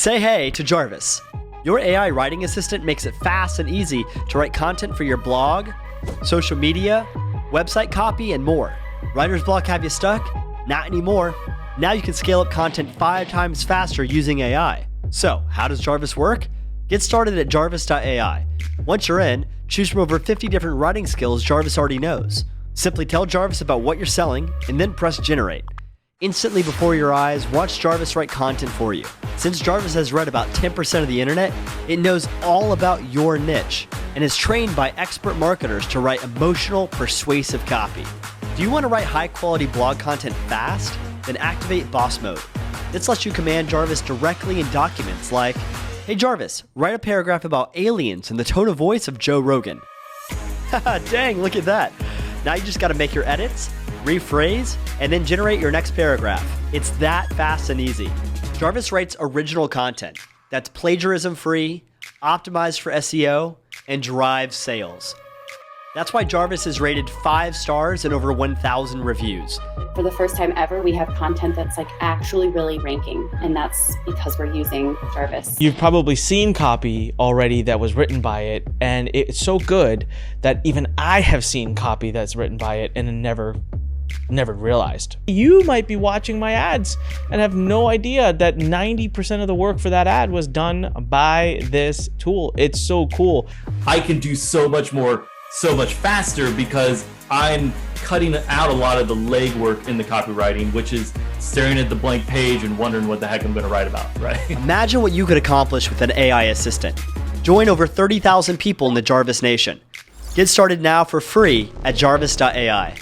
Say hey to Jarvis. Your AI writing assistant makes it fast and easy to write content for your blog, social media, website copy, and more. Writer's block have you stuck? Not anymore. Now you can scale up content 5 times faster using AI. So, how does Jarvis work? Get started at jarvis.ai. Once you're in, choose from over 50 different writing skills Jarvis already knows. Simply tell Jarvis about what you're selling and then press generate. Instantly before your eyes, watch Jarvis write content for you. Since Jarvis has read about 10% of the internet, it knows all about your niche and is trained by expert marketers to write emotional, persuasive copy. Do you want to write high-quality blog content fast? Then activate Boss Mode. This lets you command Jarvis directly in documents like, "Hey Jarvis, write a paragraph about aliens in the tone of voice of Joe Rogan." Haha, dang, look at that. Now you just got to make your edits, rephrase, and then generate your next paragraph. It's that fast and easy. Jarvis writes original content that's plagiarism-free, optimized for SEO, and drives sales. That's why Jarvis is rated 5 stars and over 1,000 reviews. For the first time ever, we have content that's actually really ranking, and that's because we're using Jarvis. You've probably seen copy already that was written by it, and it's so good that even I have seen copy that's written by it and never realized. You might be watching my ads and have no idea that 90% of the work for that ad was done by this tool. It's so cool. I can do so much more, so much faster because I'm cutting out a lot of the legwork in the copywriting, which is staring at the blank page and wondering what the heck I'm going to write about, right? Imagine what you could accomplish with an AI assistant. Join over 30,000 people in the Jarvis Nation. Get started now for free at jarvis.ai.